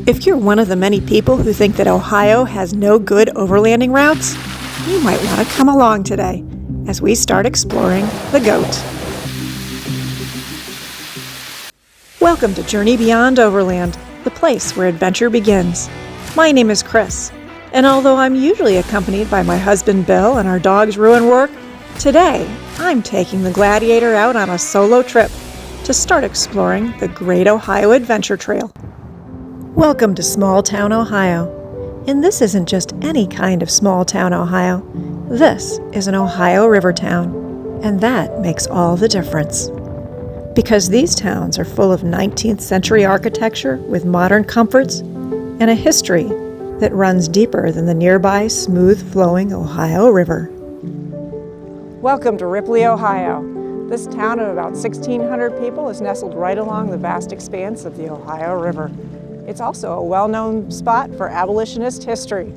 If you're one of the many people who think that Ohio has no good overlanding routes, you might want to come along today as we start exploring the Goat. Welcome to Journey Beyond Overland, the place where adventure begins. My name is Chris, and although I'm usually accompanied by my husband Bill and our dogs Rue and Work, today I'm taking the Gladiator out on a solo trip to start exploring the Great Ohio Adventure Trail. Welcome to Small Town, Ohio. And this isn't just any kind of small town, Ohio. This is an Ohio river town, and that makes all the difference. Because these towns are full of 19th century architecture with modern comforts and a history that runs deeper than the nearby smooth-flowing Ohio River. Welcome to Ripley, Ohio. This town of about 1,600 people is nestled right along the vast expanse of the Ohio River. It's also a well-known spot for abolitionist history,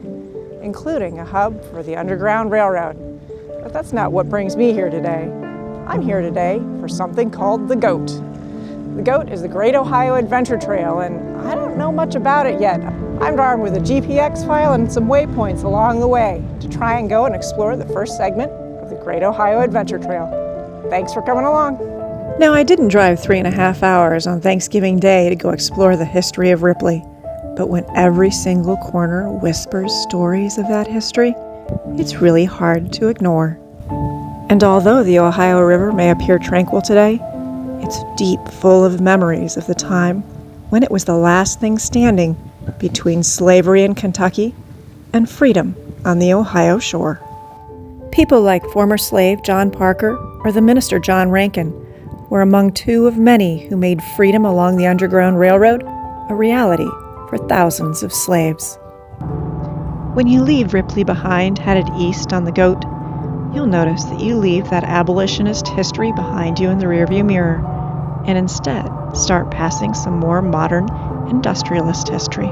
including a hub for the Underground Railroad. But that's not what brings me here today. I'm here today for something called the Goat. The Goat is the Great Ohio Adventure Trail, and I don't know much about it yet. I'm armed with a GPX file and some waypoints along the way to try and go and explore the first segment of the Great Ohio Adventure Trail. Thanks for coming along. Now, I didn't drive 3.5 hours on Thanksgiving Day to go explore the history of Ripley, but when every single corner whispers stories of that history, it's really hard to ignore. And although the Ohio River may appear tranquil today, it's deep full of memories of the time when it was the last thing standing between slavery in Kentucky and freedom on the Ohio shore. People like former slave John Parker or the minister John Rankin were among two of many who made freedom along the Underground Railroad a reality for thousands of slaves. When you leave Ripley behind, headed east on the Goat, you'll notice that you leave that abolitionist history behind you in the rearview mirror, and instead start passing some more modern industrialist history.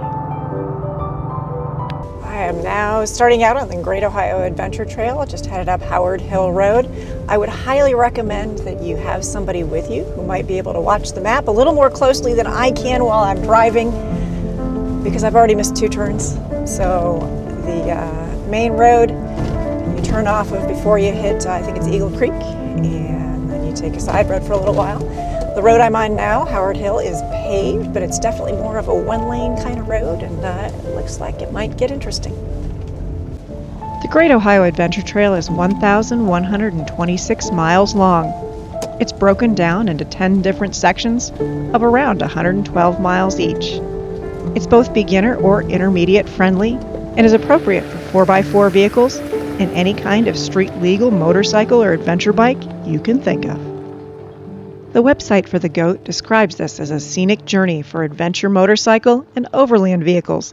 I am now starting out on the Great Ohio Adventure Trail, just headed up Howard Hill Road. I would highly recommend that you have somebody with you who might be able to watch the map a little more closely than I can while I'm driving, because I've already missed 2 turns. So the main road you turn off of before you hit, I think it's Eagle Creek, and then you take a side road for a little while. The road I'm on now, Howard Hill, is paved, but it's definitely more of a one-lane kind of road, and it looks like it might get interesting. The Great Ohio Adventure Trail is 1,126 miles long. It's broken down into 10 different sections of around 112 miles each. It's both beginner or intermediate friendly and is appropriate for 4x4 vehicles and any kind of street-legal motorcycle or adventure bike you can think of. The website for the Goat describes this as a scenic journey for adventure motorcycle and overland vehicles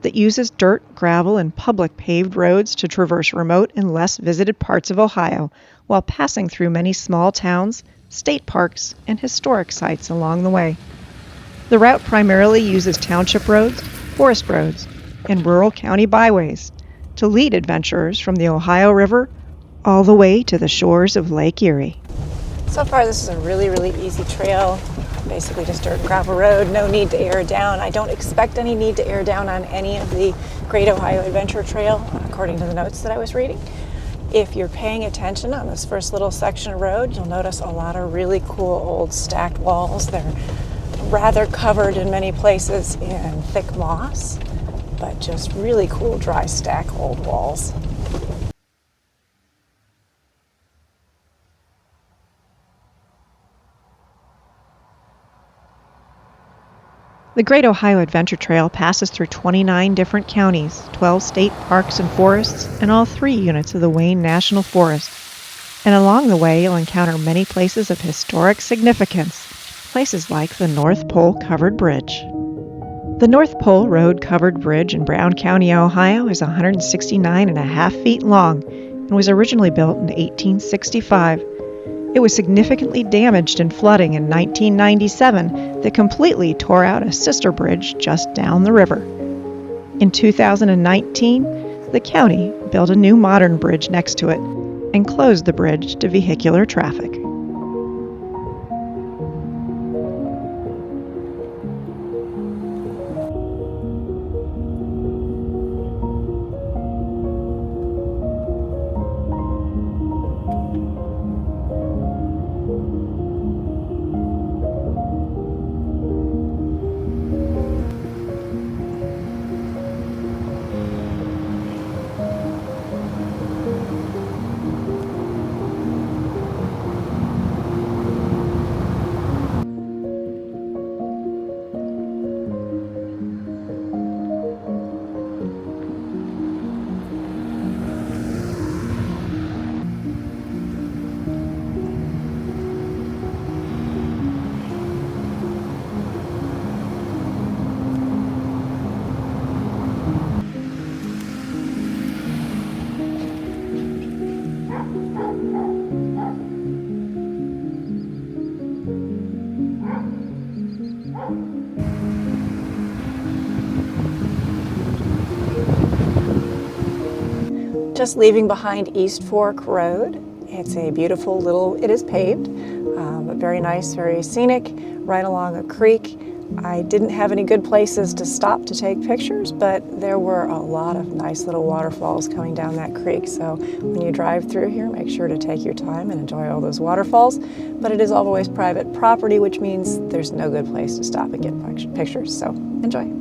that uses dirt, gravel, and public paved roads to traverse remote and less visited parts of Ohio while passing through many small towns, state parks, and historic sites along the way. The route primarily uses township roads, forest roads, and rural county byways to lead adventurers from the Ohio River all the way to the shores of Lake Erie. So far, this is a really, really easy trail. Basically just dirt and gravel road, no need to air down. I don't expect any need to air down on any of the Great Ohio Adventure Trail, according to the notes that I was reading. If you're paying attention on this first little section of road, you'll notice a lot of really cool old stacked walls. They're rather covered in many places in thick moss, but just really cool dry stack old walls. The Great Ohio Adventure Trail passes through 29 different counties, 12 state parks and forests, and all 3 units of the Wayne National Forest. And along the way, you'll encounter many places of historic significance, places like the North Pole Covered Bridge. The North Pole Road Covered Bridge in Brown County, Ohio is 169.5 feet long and was originally built in 1865. It was significantly damaged in flooding in 1997 that completely tore out a sister bridge just down the river. In 2019, the county built a new modern bridge next to it and closed the bridge to vehicular traffic. Just leaving behind East Fork Road. It's a beautiful little, it is paved, but very nice, very scenic, right along a creek. I didn't have any good places to stop to take pictures, but there were a lot of nice little waterfalls coming down that creek. So when you drive through here, make sure to take your time and enjoy all those waterfalls. But it is always private property, which means there's no good place to stop and get pictures. So enjoy.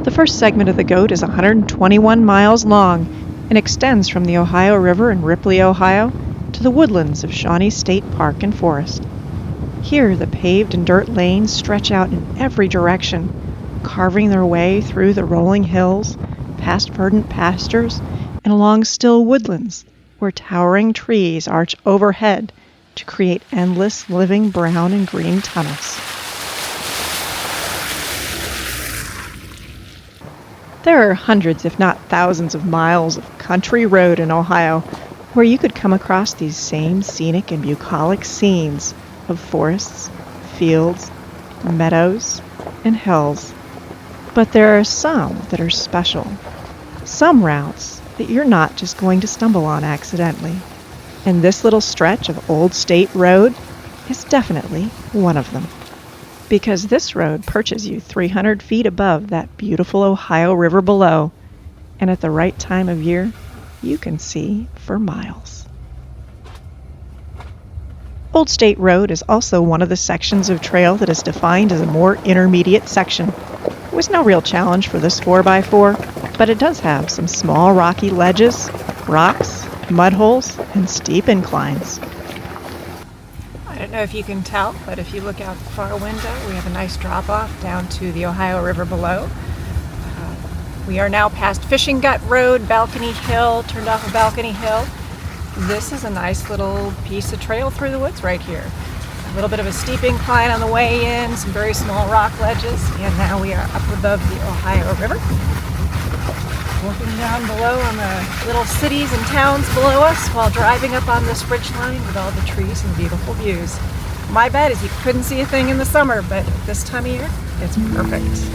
The first segment of the GOAT is 121 miles long and extends from the Ohio River in Ripley, Ohio, to the woodlands of Shawnee State Park and Forest. Here, the paved and dirt lanes stretch out in every direction, carving their way through the rolling hills, past verdant pastures, and along still woodlands, where towering trees arch overhead to create endless living brown and green tunnels. There are hundreds, if not thousands, of miles of country road in Ohio where you could come across these same scenic and bucolic scenes of forests, fields, meadows, and hills. But there are some that are special, some routes that you're not just going to stumble on accidentally. And this little stretch of Old State Road is definitely one of them. Because this road perches you 300 feet above that beautiful Ohio River below, and at the right time of year, you can see for miles. Old State Road is also one of the sections of trail that is defined as a more intermediate section. It was no real challenge for this 4x4, but it does have some small rocky ledges, rocks, mud holes, and steep inclines. I don't know if you can tell, but if you look out the far window, we have a nice drop-off down to the Ohio River below. We are now past Fishing Gut Road, Balcony Hill, turned off of Balcony Hill. This is a nice little piece of trail through the woods right here. A little bit of a steep incline on the way in, some very small rock ledges, and now we are up above the Ohio River. Looking down below on the little cities and towns below us while driving up on this ridge line with all the trees and beautiful views. My bet is you couldn't see a thing in the summer, but this time of year, it's perfect.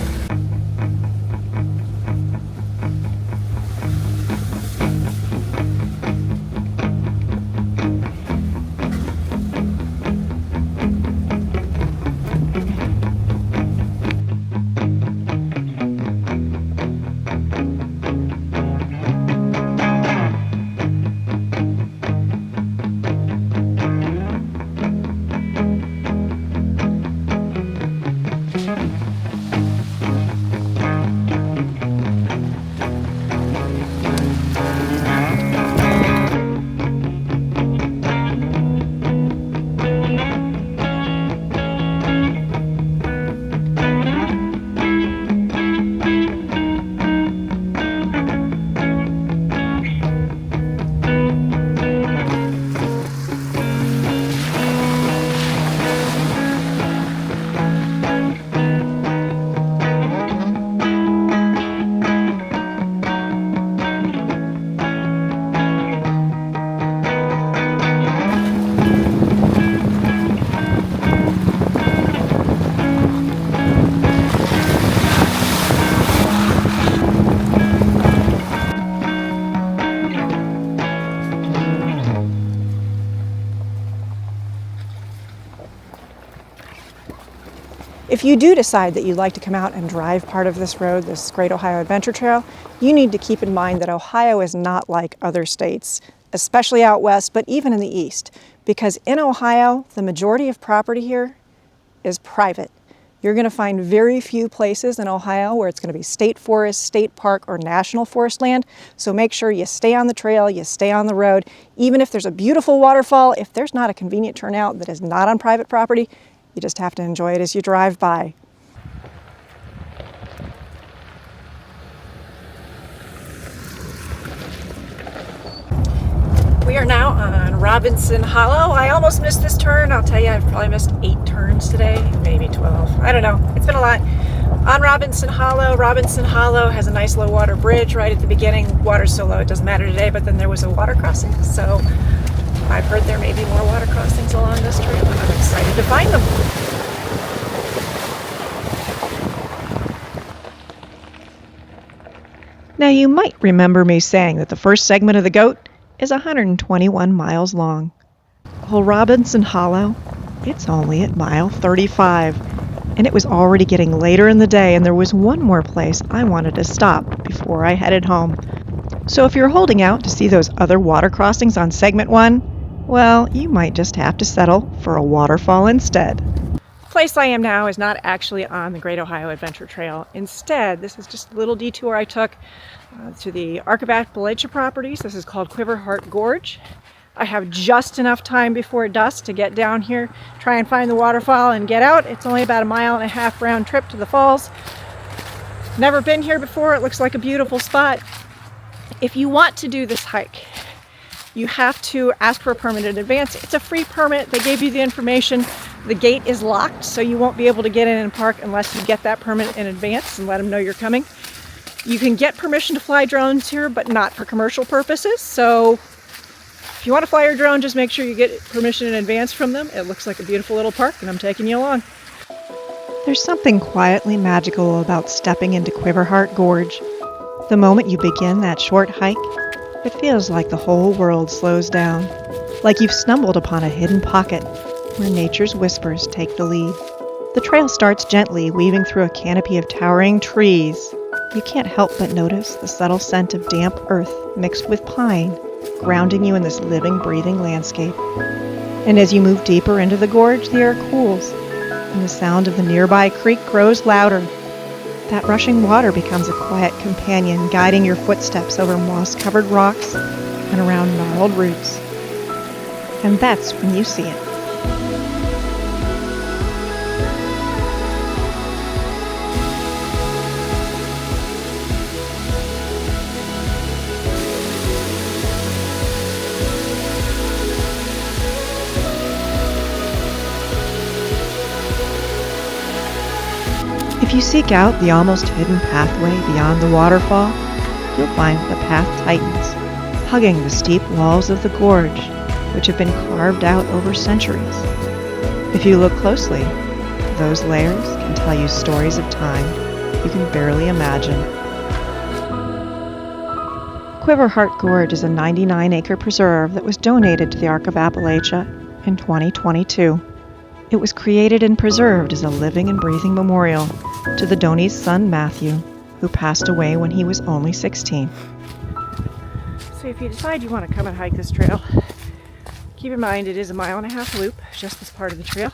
If you do decide that you'd like to come out and drive part of this road, this Great Ohio Adventure Trail, you need to keep in mind that Ohio is not like other states, especially out west, but even in the east. Because in Ohio, the majority of property here is private. You're going to find very few places in Ohio where it's going to be state forest, state park, or national forest land. So make sure you stay on the trail, you stay on the road. Even if there's a beautiful waterfall, if there's not a convenient turnout that is not on private property, you just have to enjoy it as you drive by. We are now on Robinson Hollow. I almost missed this turn. I'll tell you, I've probably missed 8 turns today, maybe 12. I don't know. It's been a lot. On Robinson Hollow has a nice low water bridge right at the beginning. Water's so low it doesn't matter today, but then there was a water crossing. So I've heard there may be more water crossings along this trail, and I'm excited to find them. Now you might remember me saying that the first segment of the GOAT is 121 miles long. Well, Robinson Hollow, it's only at mile 35, and it was already getting later in the day, and there was one more place I wanted to stop before I headed home. So if you're holding out to see those other water crossings on segment 1, well, you might just have to settle for a waterfall instead. The place I am now is not actually on the Great Ohio Adventure Trail. Instead, this is just a little detour I took to the Arc of Appalachia properties. This is called Quiverheart Gorge. I have just enough time before dusk to get down here, try and find the waterfall and get out. It's only about a 1.5 mile round trip to the falls. Never been here before. It looks like a beautiful spot. If you want to do this hike, you have to ask for a permit in advance. It's a free permit. They gave you the information. The gate is locked, so you won't be able to get in and park unless you get that permit in advance and let them know you're coming. You can get permission to fly drones here, but not for commercial purposes. So if you want to fly your drone, just make sure you get permission in advance from them. It looks like a beautiful little park, and I'm taking you along. There's something quietly magical about stepping into Quiverheart Gorge. The moment you begin that short hike, it feels like the whole world slows down, like you've stumbled upon a hidden pocket where nature's whispers take the lead. The trail starts gently, weaving through a canopy of towering trees. You can't help but notice the subtle scent of damp earth mixed with pine, grounding you in this living, breathing landscape. And as you move deeper into the gorge, the air cools, and the sound of the nearby creek grows louder. That rushing water becomes a quiet companion, guiding your footsteps over moss-covered rocks and around gnarled roots. And that's when you see it. If you seek out the almost hidden pathway beyond the waterfall, you'll find the path tightens, hugging the steep walls of the gorge, which have been carved out over centuries. If you look closely, those layers can tell you stories of time you can barely imagine. Quiverheart Gorge is a 99-acre preserve that was donated to the Arc of Appalachia in 2022. It was created and preserved as a living and breathing memorial to the donie's son, Matthew, who passed away when he was only 16. So if you decide you want to come and hike this trail, keep in mind it is a 1.5 mile loop, just this part of the trail.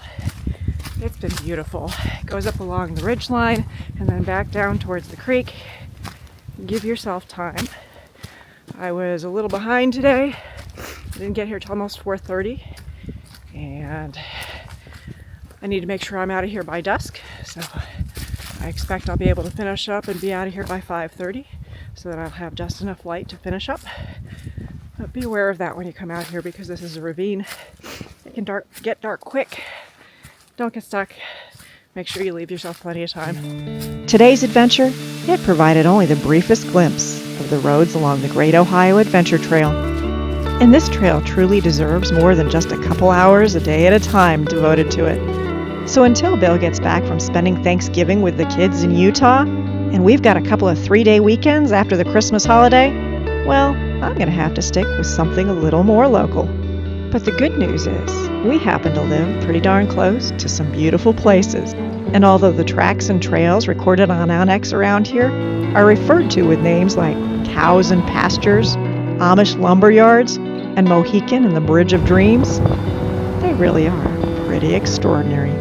It's been beautiful. It goes up along the ridge line and then back down towards the creek. Give yourself time. I was a little behind today. I didn't get here till almost 4:30, and I need to make sure I'm out of here by dusk, so I expect I'll be able to finish up and be out of here by 5:30 so that I'll have just enough light to finish up. But be aware of that when you come out here, because this is a ravine. It can get dark quick. Don't get stuck. Make sure you leave yourself plenty of time. Today's adventure, it provided only the briefest glimpse of the roads along the Great Ohio Adventure Trail. And this trail truly deserves more than just a couple hours a day at a time devoted to it. So until Bill gets back from spending Thanksgiving with the kids in Utah, and we've got a couple of 3-day weekends after the Christmas holiday, well, I'm going to have to stick with something a little more local. But the good news is, we happen to live pretty darn close to some beautiful places. And although the tracks and trails recorded on Annex around here are referred to with names like Cows and Pastures, Amish Lumber Yards, and Mohican and the Bridge of Dreams, they really are pretty extraordinary.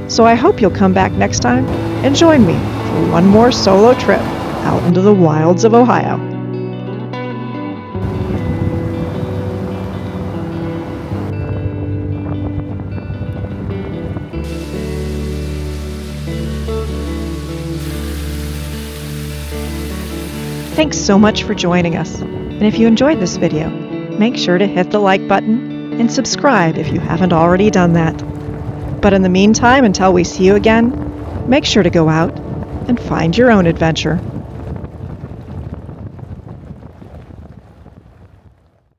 So I hope you'll come back next time and join me for one more solo trip out into the wilds of Ohio. Thanks so much for joining us. And if you enjoyed this video, make sure to hit the like button and subscribe if you haven't already done that. But in the meantime, until we see you again, make sure to go out and find your own adventure.